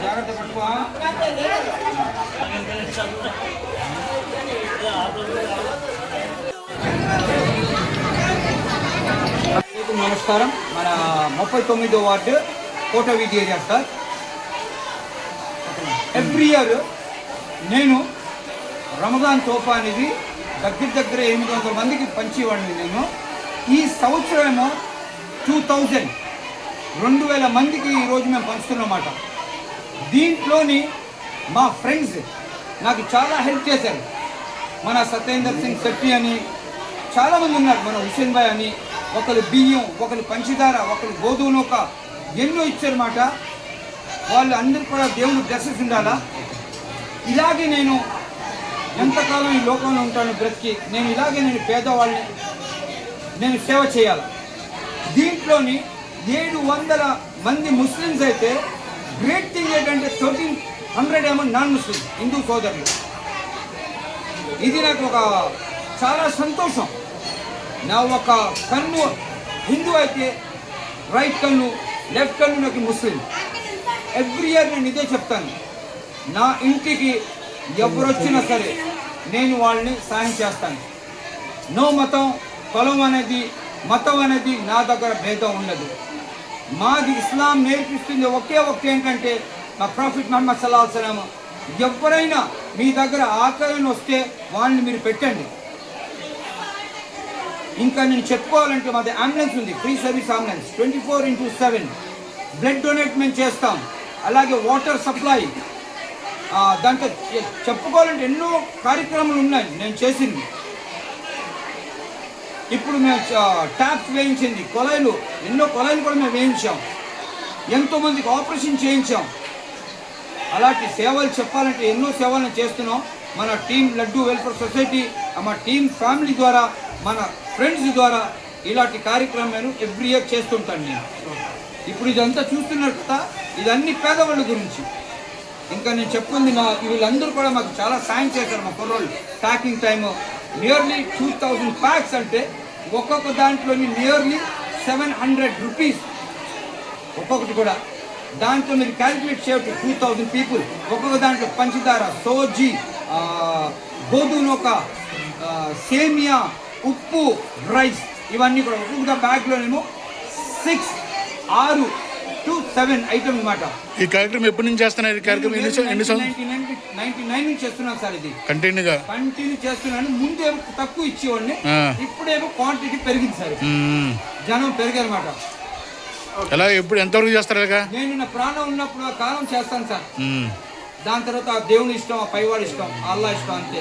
జాగ్రత్త పట్టుకో. నమస్కారం. మన 39వ వార్డు కోట వీధి ఏరియా సార్. ఎవ్రీ ఇయర్ నేను రమజాన్ తోఫా అనేది దగ్గర 800 మందికి పంచేవాడిని నేను. ఈ సంవత్సరం ఏమో 2000 మందికి ఈరోజు మేము పంచుతున్నమాట. దీంట్లోని మా ఫ్రెండ్స్ నాకు చాలా హెల్ప్ చేశారు. మన సత్యేందర్ సింగ్ శెట్టి అని చాలామంది ఉన్నారు, మన హుసేన్ భాయ్ అని, ఒకరు బియ్యం, ఒకరు పంచదార, ఒకరు గోధుమ నూక, ఎన్నో ఇచ్చారన్నమాట. వాళ్ళు అందరూ కూడా దేవుడు బ్లెస్సెస్ ఉండాలా. ఇలాగే నేను ఎంతకాలం ఈ లోకంలో ఉంటాను బ్రతికి, నేను ఇలాగే నేను పేదవాళ్ళని నేను సేవ చేయాలి. దీంట్లోని 700 మంది ముస్లిమ్స్ అయితే గ్రేట్ థింగ్ ఏంటంటే 1300 ఏమో నాన్ ముస్లిం హిందూ సోదరులు. ఇది నాకు ఒక చాలా సంతోషం. నా ఒక కన్ను హిందూ అయితే రైట్ కన్ను, లెఫ్ట్ కన్ను నాకు ముస్లిం. ఎవ్రీ ఇయర్ నేను ఇదే చెప్తాను. నా ఇంటికి ఎవరు వచ్చినా సరే నేను వాళ్ళని సాయం చేస్తాను. నో మతం, కులం అనేది, మతం అనేది నా దగ్గర భేదం ఉండదు. మాది ఇస్లాం నేర్పిస్తుంది ఒకే ఏంటంటే మా ప్రాఫిట్ ముహమ్మద్ సల్లల్లాహు అలైహి వసల్లం ఎవరైనా మీ దగ్గర ఆకలిని వస్తే వాళ్ళని మీరు పెట్టండి. ఇంకా నేను చెప్పుకోవాలంటే మాది అంబులెన్స్ ఉంది, free service ambulance 24/7. Blood donate మేము చేస్తాం. అలాగే వాటర్ సప్లై, దాంట్లో చెప్పుకోవాలంటే ఎన్నో కార్యక్రమాలు ఉన్నాయి నేను చేసింది. ఇప్పుడు మేము ట్యాప్స్ వేయించింది, కొలాయిలు, ఎన్నో కొలాయిలు కూడా మేము వేయించాం. ఎంతోమందికి ఆపరేషన్ చేయించాం. అలాంటి సేవలు చెప్పాలంటే ఎన్నో సేవలను చేస్తున్నాం. మన టీం లడ్డూ వెల్ఫేర్ సొసైటీ, మా టీం ఫ్యామిలీ ద్వారా, మన ఫ్రెండ్స్ ద్వారా ఇలాంటి కార్యక్రమాలు ఎవ్రీ ఇయర్ చేస్తుంటాను నేను. ఇప్పుడు ఇదంతా చూస్తున్నారు కదా, ఇదన్నీ పేదవాళ్ళ గురించి. ఇంకా నేను చెప్పుకుంది వీళ్ళందరూ కూడా మాకు చాలా సాయం చేశారు. మా కుర్రోళ్ళు ప్యాకింగ్ టైము నియర్లీ 2000 ప్యాక్స్ అంటే ఒక్కొక్క దాంట్లోని నియర్లీ 700 రూపీస్ ఒక్కొక్కటి కూడా. దాంట్లో మీరు క్యాలిక్యులేట్ చేయవచ్చు 2000 పీపుల్. ఒక్కొక్క దాంట్లో పంచదార, సోజీ, గోధుమ నూక, సేమియా, ఉప్పు, రైస్, ఇవన్నీ కూడా ఒక్కొక్క బ్యాగ్లోనేమో 6 to 7 ఐటమ్ అనమాట. ఈ కార్యక్రమం ఎప్పటి నుంచి చేస్తున్నారు? ఈ కార్యక్రమం 1999 నుంచి చేస్తున్నాను సార్. ఇది కంటిన్యూ చేస్తున్నాను. ముందేమో తక్కువ ఇచ్చేవాడిని, ఇప్పుడేమో క్వాంటిటీ పెరిగింది సార్. జనం పెరిగారన్నమాట. ఎలా ఎప్పుడు ఎంతవరకు చేస్తారు? నేను నా ప్రాణం ఉన్నప్పుడు కాలం చేస్తాను సార్. దాని తర్వాత దేవుని ఇష్టం, పైవాడి ఇష్టం, అల్లా ఇష్టం అంతే.